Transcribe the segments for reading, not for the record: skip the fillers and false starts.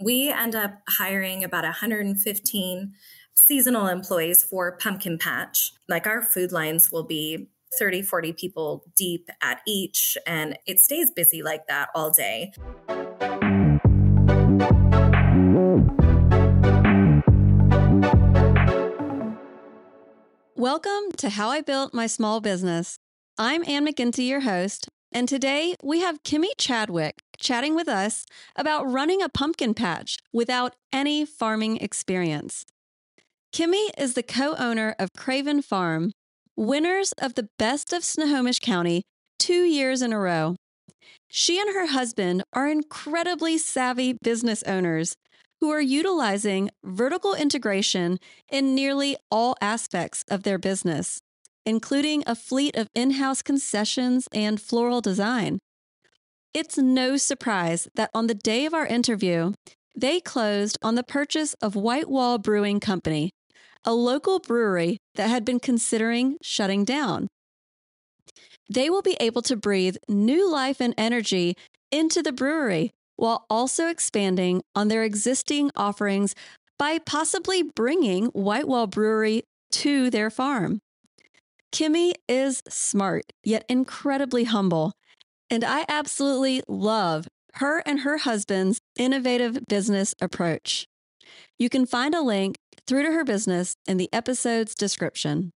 We end up hiring about 115 seasonal employees for Pumpkin Patch. Like our food lines will be 30, 40 people deep at each, and it stays busy like that all day. Welcome to How I Built My Small Business. I'm Ann McGinty, your host, and today we have Kimi Chadwick chatting with us about running a pumpkin patch without any farming experience. Kimi is the co-owner of CRAVEN Farm, winners of the Best of Snohomish County 2 years in a row. She and her husband are incredibly savvy business owners who are utilizing vertical integration in nearly all aspects of their business, including a fleet of in-house concessions and floral design. It's no surprise that on the day of our interview, they closed on the purchase of White Wall Brewing Company, a local brewery that had been considering shutting down. They will be able to breathe new life and energy into the brewery while also expanding on their existing offerings by possibly bringing White Wall Brewery to their farm. Kimi is smart, yet incredibly humble, and I absolutely love her and her husband's innovative business approach. You can find a link through to her business in the episode's description.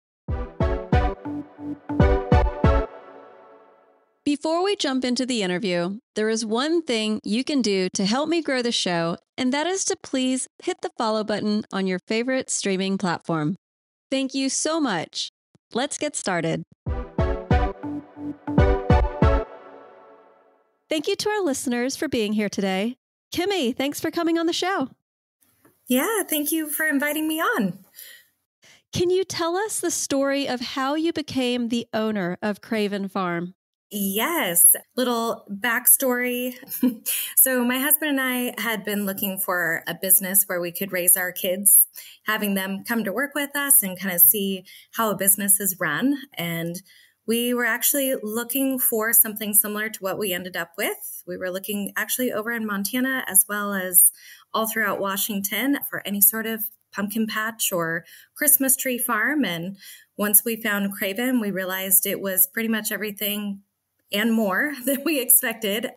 Before we jump into the interview, there is one thing you can do to help me grow the show, and that is to please hit the follow button on your favorite streaming platform. Thank you so much. Let's get started. Thank you to our listeners for being here today. Kimi, thanks for coming on the show. Yeah, thank you for inviting me on. Can you tell us the story of how you became the owner of CRAVEN Farm? Yes, little backstory. So my husband and I had been looking for a business where we could raise our kids, having them come to work with us and kind of see how a business is run. And we were actually looking for something similar to what we ended up with. We were looking actually over in Montana as well as all throughout Washington for any sort of pumpkin patch or Christmas tree farm. And once we found CRAVEN, we realized it was pretty much everything and more than we expected.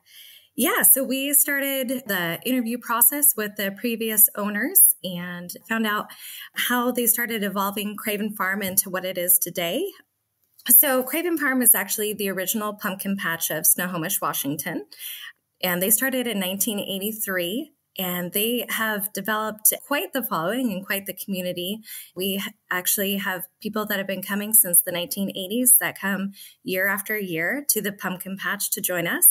Yeah, so we started the interview process with the previous owners and found out how they started evolving CRAVEN Farm into what it is today. So CRAVEN Farm is actually the original pumpkin patch of Snohomish, Washington. And they started in 1983. And they have developed quite the following and quite the community. We actually have people that have been coming since the 1980s that come year after year to the pumpkin patch to join us.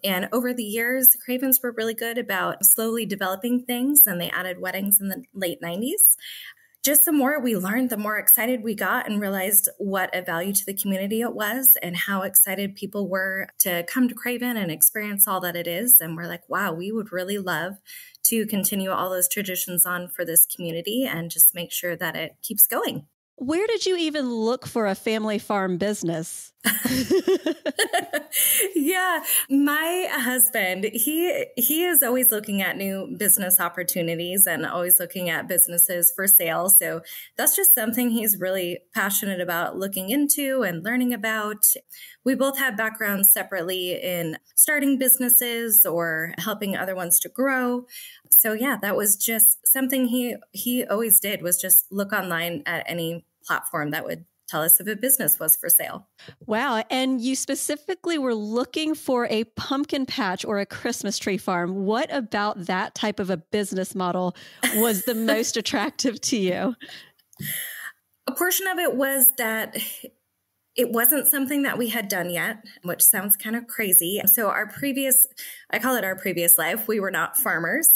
And over the years, the CRAVENs were really good about slowly developing things, and they added weddings in the late 90s. Just the more we learned, the more excited we got and realized what a value to the community it was and how excited people were to come to CRAVEN and experience all that it is. And we're like, wow, we would really love to continue all those traditions on for this community and just make sure that it keeps going. Where did you even look for a family farm business? Yeah, my husband, he is always looking at new business opportunities and always looking at businesses for sale. So that's just something he's really passionate about looking into and learning about. We both have backgrounds separately in starting businesses or helping other ones to grow. So yeah, that was just something he always did, was just look online at any platform that would tell us if a business was for sale. Wow. And you specifically were looking for a pumpkin patch or a Christmas tree farm. What about that type of a business model was the most attractive to you? A portion of it was that it wasn't something that we had done yet, which sounds kind of crazy. So I call it our previous life, we were not farmers.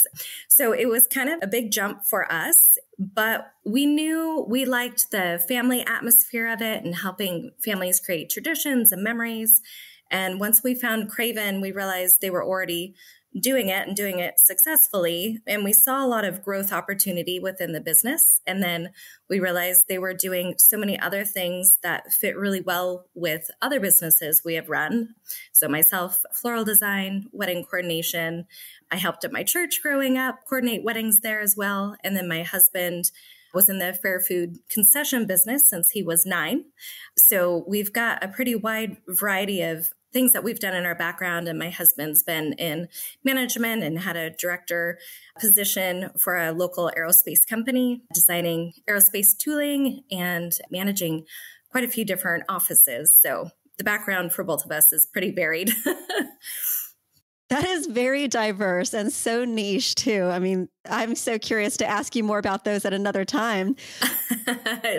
So it was kind of a big jump for us, but we knew we liked the family atmosphere of it and helping families create traditions and memories. And once we found CRAVEN, we realized they were already doing it and doing it successfully. And we saw a lot of growth opportunity within the business. And then we realized they were doing so many other things that fit really well with other businesses we have run. So myself, floral design, wedding coordination. I helped at my church growing up, coordinate weddings there as well. And then my husband was in the fair food concession business since he was 9. So we've got a pretty wide variety of things that we've done in our background. And my husband's been in management and had a director position for a local aerospace company, designing aerospace tooling and managing quite a few different offices. So the background for both of us is pretty varied. That is very diverse and so niche too. I mean, I'm so curious to ask you more about those at another time.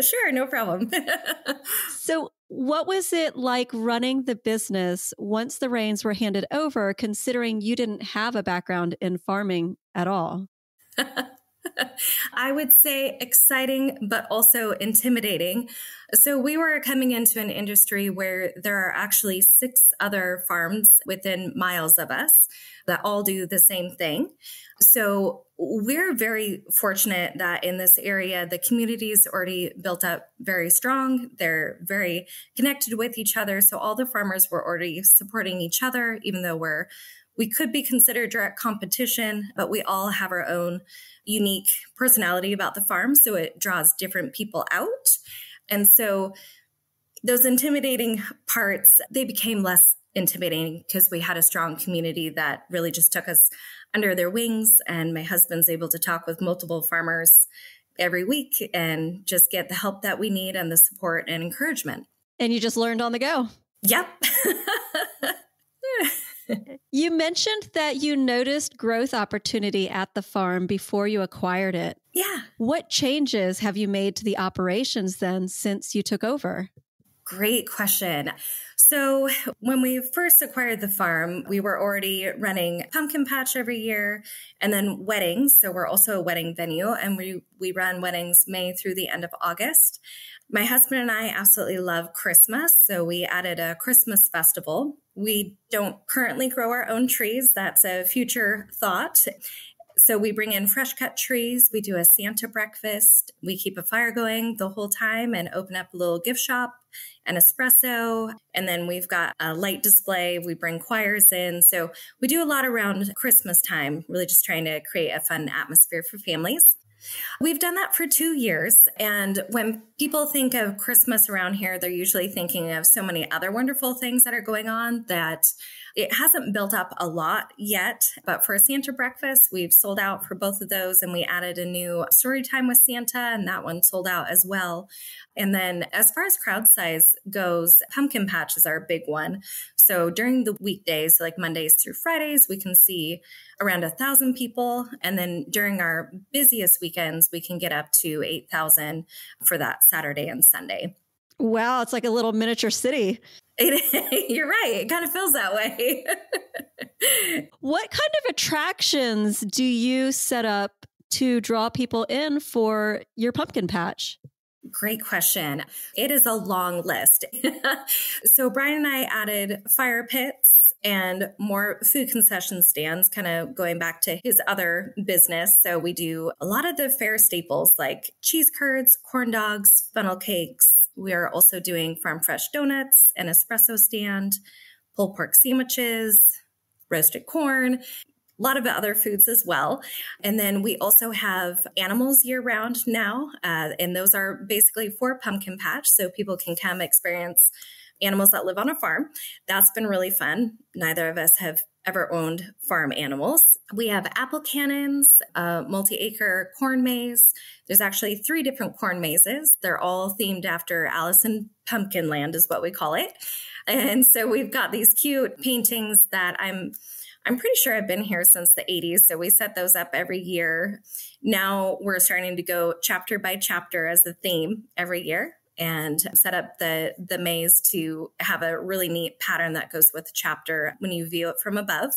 Sure, no problem. So what was it like running the business once the reins were handed over, considering you didn't have a background in farming at all? I would say exciting, but also intimidating. So we were coming into an industry where there are actually 6 other farms within miles of us that all do the same thing. So we're very fortunate that in this area, the community is already built up very strong. They're very connected with each other. So all the farmers were already supporting each other, even though we could be considered direct competition, but we all have our own unique personality about the farm. So it draws different people out. And so those intimidating parts, they became less intimidating because we had a strong community that really just took us under their wings. And my husband's able to talk with multiple farmers every week and just get the help that we need and the support and encouragement. And you just learned on the go. Yep. You mentioned that you noticed growth opportunity at the farm before you acquired it. Yeah. What changes have you made to the operations then since you took over? Great question. So when we first acquired the farm, we were already running pumpkin patch every year and then weddings. So we're also a wedding venue and we run weddings May through the end of August. My husband and I absolutely love Christmas, so we added a Christmas festival. We don't currently grow our own trees. That's a future thought. So we bring in fresh cut trees. We do a Santa breakfast. We keep a fire going the whole time and open up a little gift shop and espresso. And then we've got a light display. We bring choirs in. So we do a lot around Christmas time, really just trying to create a fun atmosphere for families. We've done that for 2 years. And when people think of Christmas around here, they're usually thinking of so many other wonderful things that are going on that it hasn't built up a lot yet. But for a Santa breakfast, we've sold out for both of those. And we added a new story time with Santa, and that one sold out as well. And then as far as crowd size goes, pumpkin patch is our big one. So during the weekdays, like Mondays through Fridays, we can see around 1,000 people. And then during our busiest weekends, we can get up to 8,000 for that Saturday and Sunday. Wow, it's like a little miniature city. You're right. It kind of feels that way. What kind of attractions do you set up to draw people in for your pumpkin patch? Great question. It is a long list. So Brian and I added fire pits and more food concession stands, kind of going back to his other business. So we do a lot of the fair staples like cheese curds, corn dogs, funnel cakes. We are also doing farm fresh donuts, an espresso stand, pulled pork sandwiches, roasted corn, a lot of other foods as well. And then we also have animals year round now. And those are basically for pumpkin patch. So people can come experience animals that live on a farm. That's been really fun. Neither of us have ever owned farm animals. We have apple cannons, a multi-acre corn maze. There's actually 3 different corn mazes. They're all themed after Alice in Pumpkin Land is what we call it. And so we've got these cute paintings that I'm pretty sure I've been here since the 80s. So we set those up every year. Now we're starting to go chapter by chapter as a theme every year and set up the maze to have a really neat pattern that goes with the chapter when you view it from above.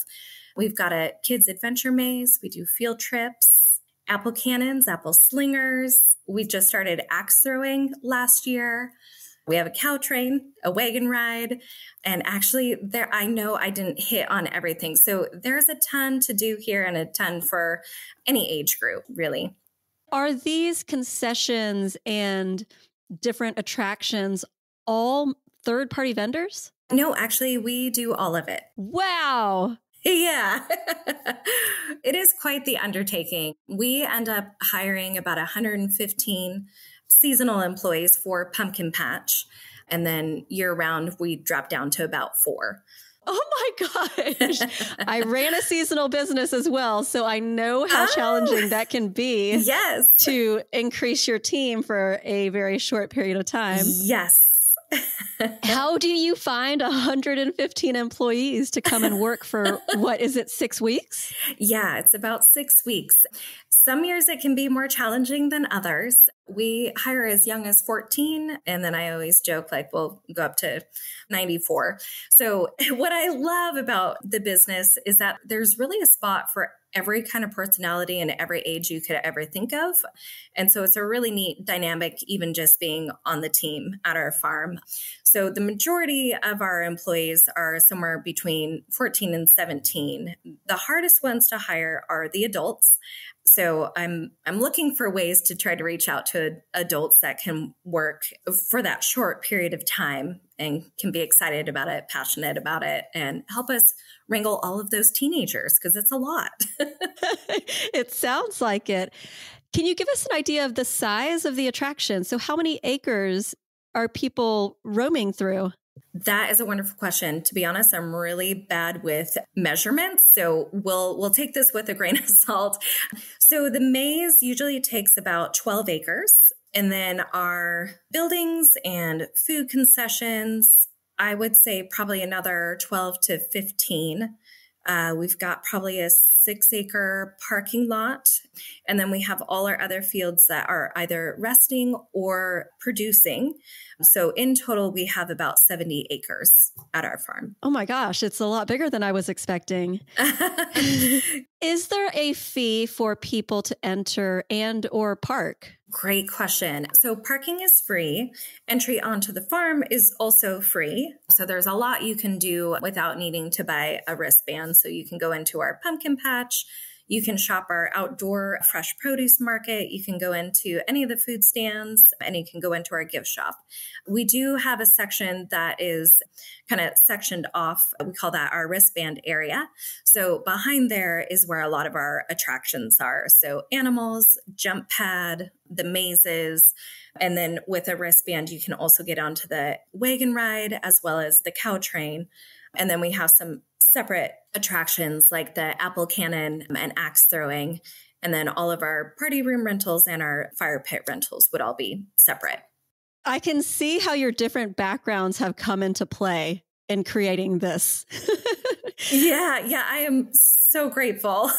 We've got a kids adventure maze. We do field trips, apple cannons, apple slingers. We just started axe throwing last year. We have a cow train, a wagon ride, and actually I know I didn't hit on everything. So there's a ton to do here and a ton for any age group, really. Are these concessions and different attractions all third-party vendors? No, actually, we do all of it. Wow. Yeah, it is quite the undertaking. We end up hiring about 115 seasonal employees for Pumpkin Patch. And then year round, we drop down to about 4. Oh my gosh. I ran a seasonal business as well, so I know how challenging that can be. Yes. To increase your team for a very short period of time. Yes. How do you find 115 employees to come and work for, what is it, 6 weeks? Yeah, it's about 6 weeks. Some years it can be more challenging than others. We hire as young as 14, and then I always joke like we'll go up to 94. So what I love about the business is that there's really a spot for every kind of personality and every age you could ever think of. And so it's a really neat dynamic, even just being on the team at our farm. So the majority of our employees are somewhere between 14 and 17. The hardest ones to hire are the adults. So I'm looking for ways to try to reach out to adults that can work for that short period of time and can be excited about it, passionate about it, and help us wrangle all of those teenagers because it's a lot. It sounds like it. Can you give us an idea of the size of the attraction? So how many acres are people roaming through? That is a wonderful question. To be honest, I'm really bad with measurements, so we'll take this with a grain of salt. So the maze usually takes about 12 acres, and then our buildings and food concessions, I would say probably another 12 to 15. We've got probably a 6-acre parking lot. And then we have all our other fields that are either resting or producing. So in total, we have about 70 acres at our farm. Oh my gosh, it's a lot bigger than I was expecting. Is there a fee for people to enter and or park? Great question. So parking is free. Entry onto the farm is also free. So there's a lot you can do without needing to buy a wristband. So you can go into our pumpkin patch. You can shop our outdoor fresh produce market. You can go into any of the food stands, and you can go into our gift shop. We do have a section that is kind of sectioned off. We call that our wristband area. So behind there is where a lot of our attractions are. So animals, jump pad, the mazes, and then with a wristband, you can also get onto the wagon ride as well as the cow train. And then we have some separate attractions like the apple cannon and axe throwing. And then all of our party room rentals and our fire pit rentals would all be separate. I can see how your different backgrounds have come into play in creating this. Yeah, I am so grateful.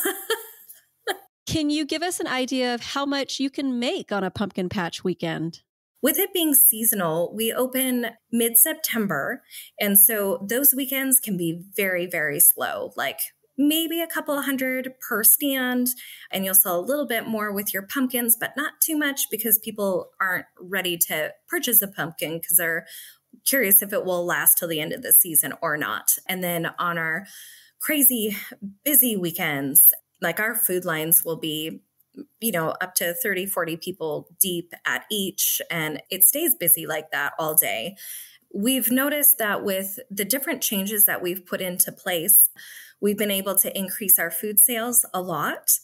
Can you give us an idea of how much you can make on a pumpkin patch weekend? With it being seasonal, we open mid-September. And so those weekends can be very, very slow, like maybe a couple hundred per stand. And you'll sell a little bit more with your pumpkins, but not too much because people aren't ready to purchase a pumpkin because they're curious if it will last till the end of the season or not. And then on our crazy busy weekends, like our food lines will be up to 30, 40 people deep at each, and it stays busy like that all day. We've noticed that with the different changes that we've put into place, we've been able to increase our food sales a lot,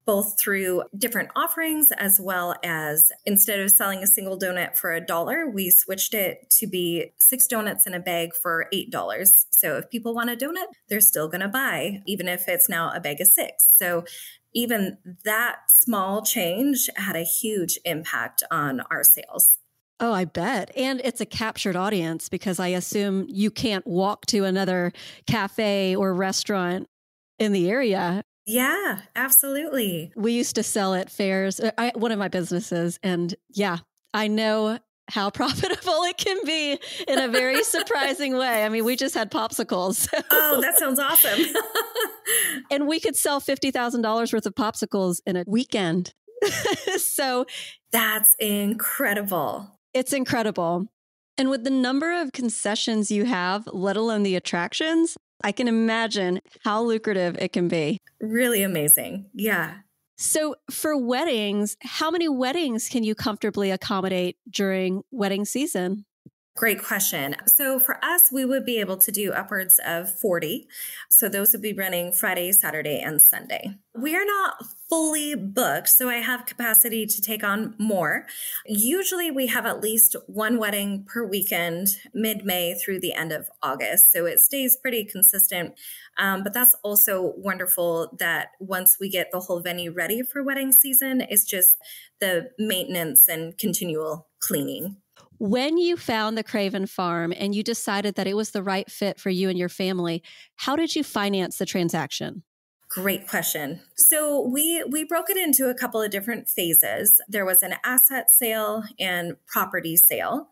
both through different offerings as well as instead of selling a single donut for $1, we switched it to be 6 donuts in a bag for $8. So if people want a donut, they're still going to buy, even if it's now a bag of 6. So even that small change had a huge impact on our sales. Oh, I bet. And it's a captured audience because I assume you can't walk to another cafe or restaurant in the area. Yeah, absolutely. We used to sell at fairs, one of my businesses. And yeah, I know how profitable it can be in a very surprising way. I mean, we just had popsicles. Oh, that sounds awesome. And we could sell $50,000 worth of popsicles in a weekend. So that's incredible. It's incredible. And with the number of concessions you have, let alone the attractions, I can imagine how lucrative it can be. Really amazing. Yeah. So for weddings, how many weddings can you comfortably accommodate during wedding season? Great question. So for us, we would be able to do upwards of 40. So those would be running Friday, Saturday, and Sunday. We are not fully booked, so I have capacity to take on more. Usually we have at least one wedding per weekend, mid-May through the end of August. So it stays pretty consistent. But that's also wonderful that once we get the whole venue ready for wedding season, it's just the maintenance and continual cleaning. When you found the CRAVEN farm and you decided that it was the right fit for you and your family, how did you finance the transaction? Great question. So we broke it into a couple of different phases. There was an asset sale and property sale.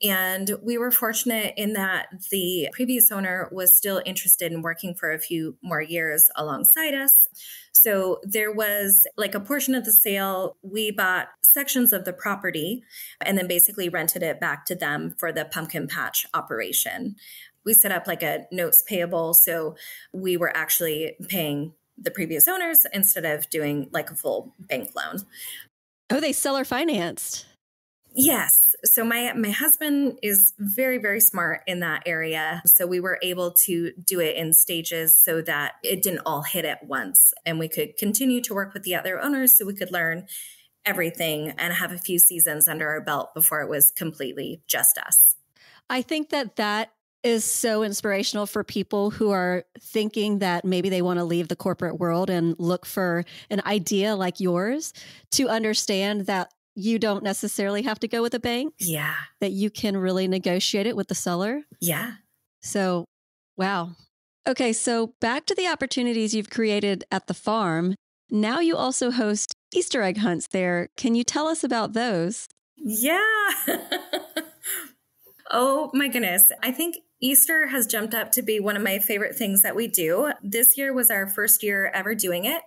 And we were fortunate in that the previous owner was still interested in working for a few more years alongside us. So there was like a portion of the sale, we bought sections of the property and then basically rented it back to them for the pumpkin patch operation. We set up like a notes payable. So we were actually paying the previous owners instead of doing like a full bank loan. Oh, they seller financed. Yes. So my husband is very, very smart in that area. So we were able to do it in stages so that it didn't all hit at once. And we could continue to work with the other owners so we could learn everything and have a few seasons under our belt before it was completely just us. I think that is so inspirational for people who are thinking that maybe they want to leave the corporate world and look for an idea like yours, to understand that you don't necessarily have to go with a bank. Yeah. That you can really negotiate it with the seller. Yeah. So, wow. Okay, so back to the opportunities you've created at the farm. Now you also host Easter egg hunts there. Can you tell us about those? Yeah. Oh my goodness. I think Easter has jumped up to be one of my favorite things that we do. This year was our first year ever doing it.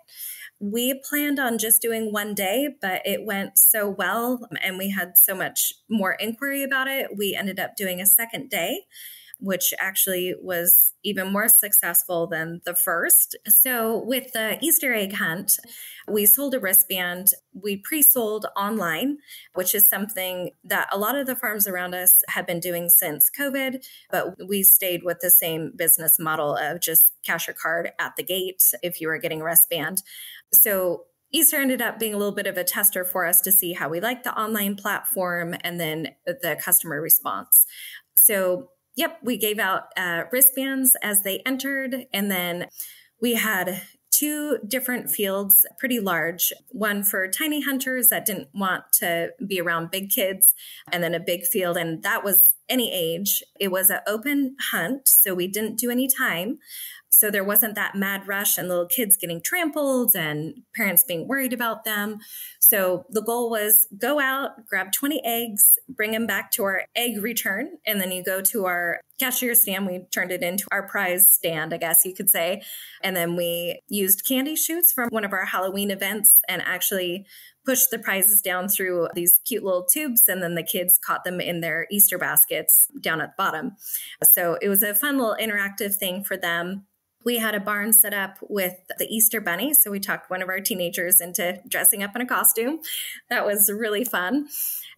We planned on just doing one day, but it went so well and we had so much more inquiry about it. We ended up doing a second day, which actually was even more successful than the first. So with the Easter egg hunt, we sold a wristband. We pre-sold online, which is something that a lot of the farms around us have been doing since COVID, but we stayed with the same business model of just cash your card at the gate if you were getting a wristband. So Easter ended up being a little bit of a tester for us to see how we liked the online platform and then the customer response. So yep, we gave out wristbands as they entered, and then we had two different fields, pretty large, one for tiny hunters that didn't want to be around big kids, and then a big field, and that was any age. It was an open hunt, so we didn't do any time. So there wasn't that mad rush and little kids getting trampled and parents being worried about them. So the goal was go out, grab 20 eggs, bring them back to our egg return. And then you go to our cashier stand. We turned it into our prize stand, I guess you could say. And then we used candy shoots from one of our Halloween events and actually pushed the prizes down through these cute little tubes. And then the kids caught them in their Easter baskets down at the bottom. So it was a fun little interactive thing for them. We had a barn set up with the Easter bunny. So we talked one of our teenagers into dressing up in a costume. That was really fun.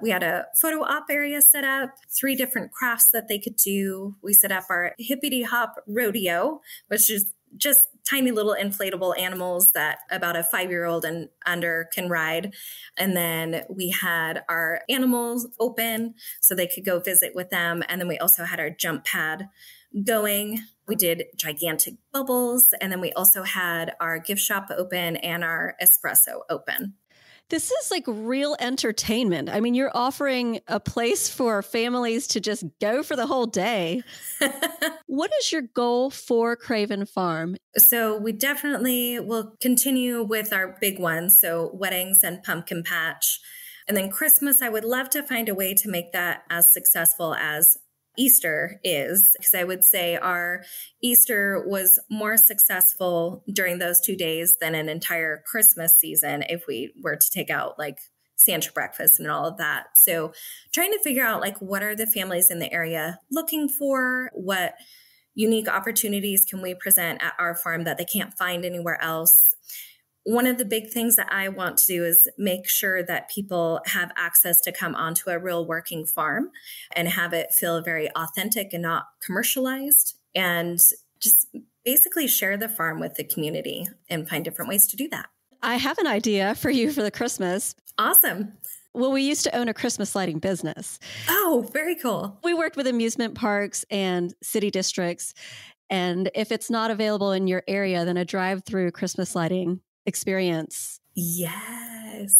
We had a photo op area set up, 3 different crafts that they could do. We set up our hippity hop rodeo, which is just tiny little inflatable animals that about a 5-year-old and under can ride. And then we had our animals open so they could go visit with them. And then we also had our jump pad going. We did gigantic bubbles. And then we also had our gift shop open and our espresso open. This is like real entertainment. I mean, you're offering a place for families to just go for the whole day. What is your goal for CRAVEN Farm? So we definitely will continue with our big ones. So weddings and pumpkin patch. And then Christmas, I would love to find a way to make that as successful as Easter is, because I would say our Easter was more successful during those 2 days than an entire Christmas season if we were to take out like Santa breakfast and all of that. So trying to figure out like what are the families in the area looking for, what unique opportunities can we present at our farm that they can't find anywhere else. One of the big things that I want to do is make sure that people have access to come onto a real working farm and have it feel very authentic and not commercialized, and just basically share the farm with the community and find different ways to do that. I have an idea for you for the Christmas. Awesome. Well, we used to own a Christmas lighting business. Oh, very cool. We worked with amusement parks and city districts. And if it's not available in your area, then a drive-through Christmas lighting experience. Yes.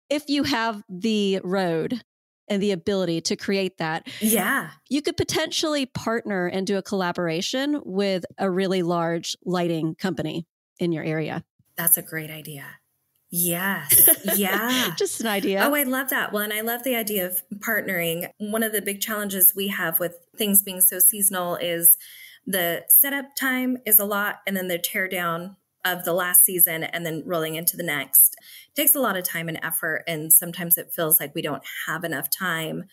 If you have the road and the ability to create that, yeah, you could potentially partner and do a collaboration with a really large lighting company in your area. That's a great idea. Yes. Yeah. Just an idea. Oh, I love that. Well, and I love the idea of partnering. One of the big challenges we have with things being so seasonal is the setup time is a lot, and then the tear down of the last season and then rolling into the next. It takes a lot of time and effort. And sometimes it feels like we don't have enough time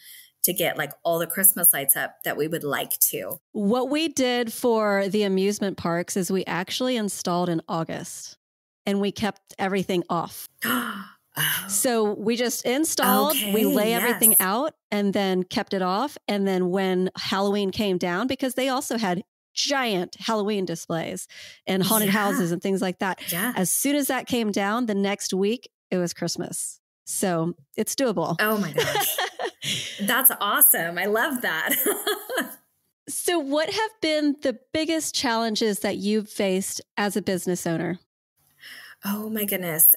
to get like all the Christmas lights up that we would like to. What we did for the amusement parks is we actually installed in August and we kept everything off. Oh. So we just installed, we lay everything out and then kept it off. And then when Halloween came down, because they also had giant Halloween displays and haunted houses and things like that. Yeah. As soon as that came down, the next week, it was Christmas. So it's doable. Oh my gosh. That's awesome. I love that. So what have been the biggest challenges that you've faced as a business owner? Oh my goodness.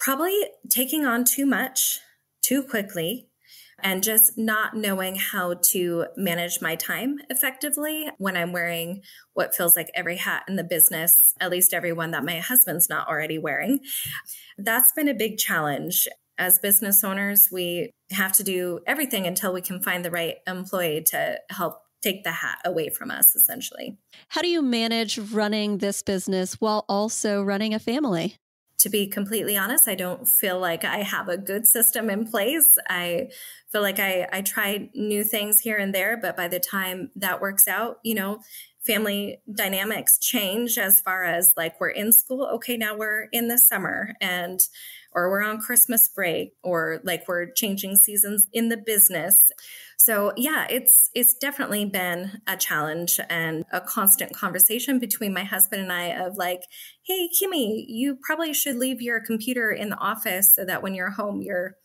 Probably taking on too much too quickly and just not knowing how to manage my time effectively when I'm wearing what feels like every hat in the business, at least every one that my husband's not already wearing. That's been a big challenge. As business owners, we have to do everything until we can find the right employee to help take the hat away from us, essentially. How do you manage running this business while also running a family? To be completely honest, I don't feel like I have a good system in place. I feel like I try new things here and there, but by the time that works out, family dynamics change as far as like we're in school. Okay, now we're in the summer or we're on Christmas break, or like we're changing seasons in the business. So yeah, it's definitely been a challenge and a constant conversation between my husband and I of like, hey, Kimi, you probably should leave your computer in the office so that when you're home, you're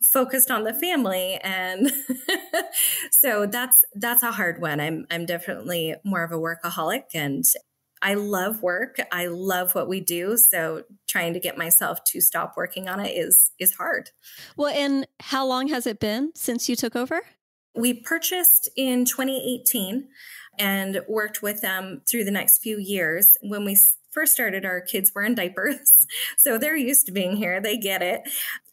focused on the family. And so that's a hard one. I'm definitely more of a workaholic, and I love work. I love what we do. So trying to get myself to stop working on it is hard. Well, and how long has it been since you took over? We purchased in 2018 and worked with them through the next few years. When we first started, our kids were in diapers, so they're used to being here. They get it.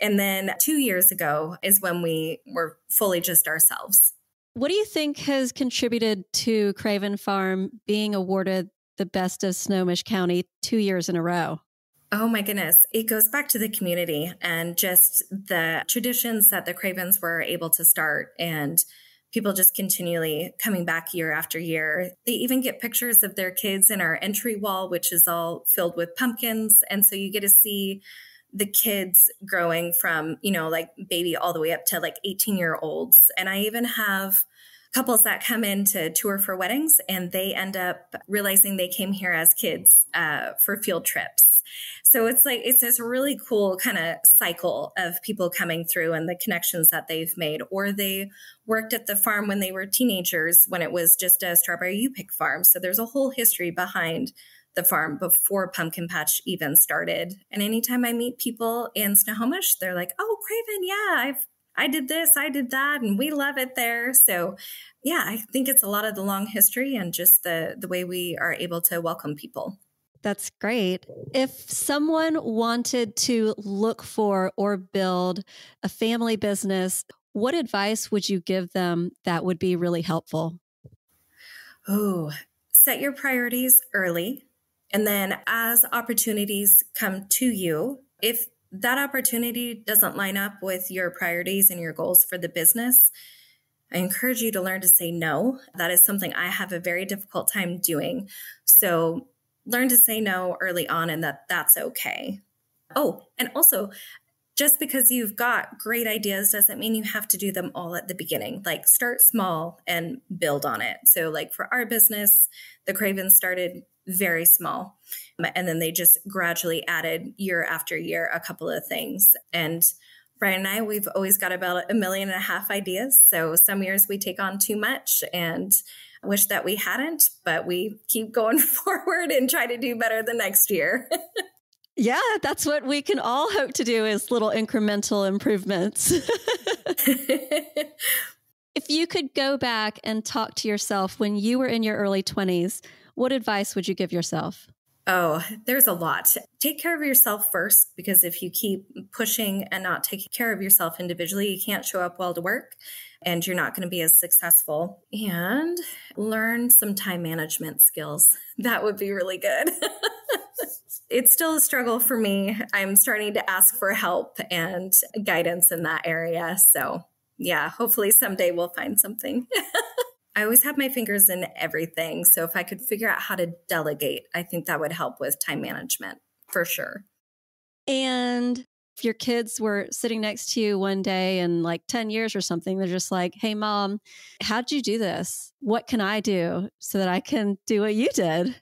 And then 2 years ago is when we were fully just ourselves. What do you think has contributed to CRAVEN Farm being awarded the best of Snohomish County 2 years in a row? Oh my goodness. It goes back to the community and just the traditions that the CRAVENs were able to start, and people just continually coming back year after year. They even get pictures of their kids in our entry wall, which is all filled with pumpkins. And so you get to see the kids growing from, like baby all the way up to like 18-year-olds. And I even have couples that come in to tour for weddings, and they end up realizing they came here as kids for field trips. So it's this really cool kind of cycle of people coming through and the connections that they've made, or they worked at the farm when they were teenagers, when it was just a strawberry U-pick farm. So there's a whole history behind the farm before Pumpkin Patch even started. And anytime I meet people in Snohomish, they're like, oh, CRAVEN, yeah, I did this, I did that, and we love it there. So yeah, I think it's a lot of the long history and just the way we are able to welcome people. That's great. If someone wanted to look for or build a family business, what advice would you give them that would be really helpful? Oh, set your priorities early. And then as opportunities come to you, if that opportunity doesn't line up with your priorities and your goals for the business, I encourage you to learn to say no. That is something I have a very difficult time doing. So learn to say no early on, and that's okay. Oh, and also, just because you've got great ideas doesn't mean you have to do them all at the beginning. Like, start small and build on it. So like for our business, the CRAVEN started very small. And then they just gradually added year after year a couple of things. And Brian and I, we've always got about 1.5 million ideas. So some years we take on too much and wish that we hadn't, but we keep going forward and try to do better the next year. Yeah, that's what we can all hope to do, is little incremental improvements. If you could go back and talk to yourself when you were in your early 20s, what advice would you give yourself? Oh, there's a lot. Take care of yourself first, because if you keep pushing and not taking care of yourself individually, you can't show up well to work and you're not going to be as successful. And learn some time management skills. That would be really good. It's still a struggle for me. I'm starting to ask for help and guidance in that area. So yeah, hopefully someday we'll find something. I always have my fingers in everything. So if I could figure out how to delegate, I think that would help with time management for sure. And if your kids were sitting next to you one day in like 10 years or something, they're just like, hey, Mom, how'd you do this? What can I do so that I can do what you did?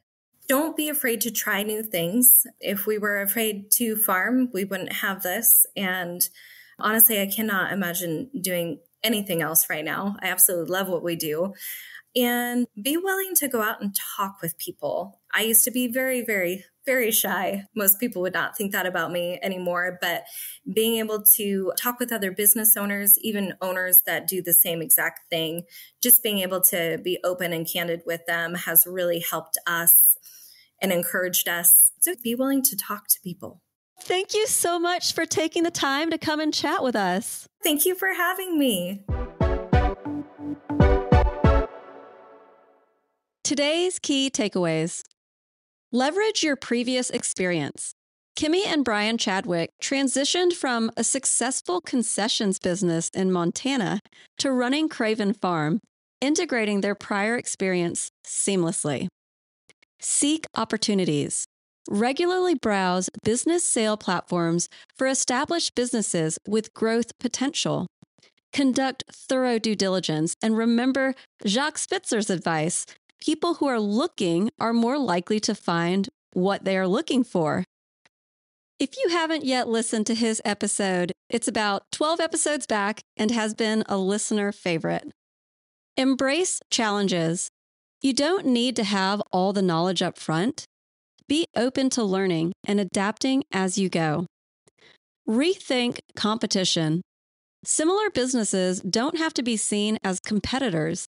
Don't be afraid to try new things. If we were afraid to farm, we wouldn't have this. And honestly, I cannot imagine doing anything else right now. I absolutely love what we do. And be willing to go out and talk with people. I used to be very, very, very shy. Most people would not think that about me anymore, but being able to talk with other business owners, even owners that do the same exact thing, just being able to be open and candid with them has really helped us and encouraged us. So be willing to talk to people. Thank you so much for taking the time to come and chat with us. Thank you for having me. Today's key takeaways. Leverage your previous experience. Kimi and Brian Chadwick transitioned from a successful concessions business in Montana to running CRAVEN Farm, integrating their prior experience seamlessly. Seek opportunities. Regularly browse business sale platforms for established businesses with growth potential. Conduct thorough due diligence and remember Jacques Spitzer's advice: people who are looking are more likely to find what they are looking for. If you haven't yet listened to his episode, it's about 12 episodes back and has been a listener favorite. Embrace challenges. You don't need to have all the knowledge up front. Be open to learning and adapting as you go. Rethink competition. Similar businesses don't have to be seen as competitors.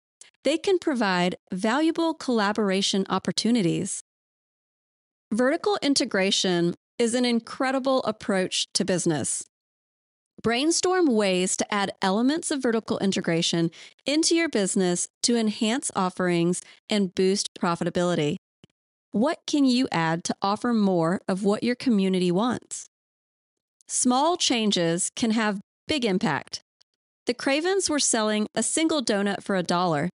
They can provide valuable collaboration opportunities. Vertical integration is an incredible approach to business. Brainstorm ways to add elements of vertical integration into your business to enhance offerings and boost profitability. What can you add to offer more of what your community wants? Small changes can have big impact. The CRAVENs were selling a single donut for $1,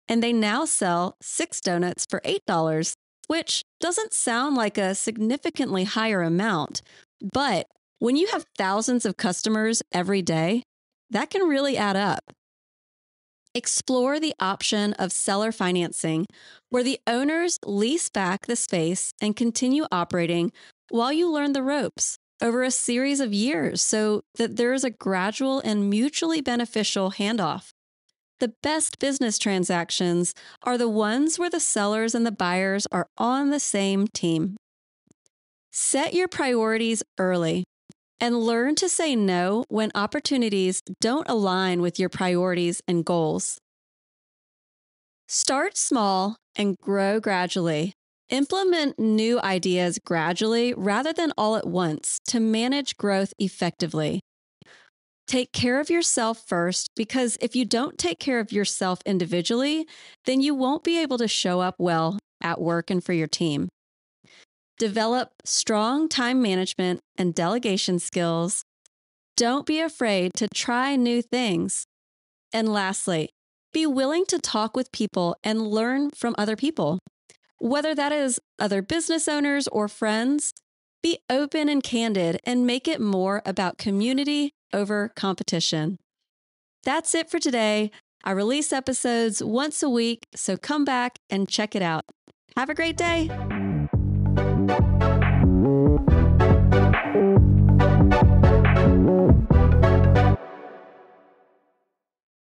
and they now sell 6 donuts for $8, which doesn't sound like a significantly higher amount, but when you have thousands of customers every day, that can really add up. Explore the option of seller financing, where the owners lease back the space and continue operating while you learn the ropes over a series of years so that there is a gradual and mutually beneficial handoff. The best business transactions are the ones where the sellers and the buyers are on the same team. Set your priorities early and learn to say no when opportunities don't align with your priorities and goals. Start small and grow gradually. Implement new ideas gradually rather than all at once to manage growth effectively. Take care of yourself first, because if you don't take care of yourself individually, then you won't be able to show up well at work and for your team. develop strong time management and delegation skills. Don't be afraid to try new things. And lastly, be willing to talk with people and learn from other people. Whether that is other business owners or friends, be open and candid and make it more about community over competition. That's it for today. I release episodes once a week, so come back and check it out. Have a great day.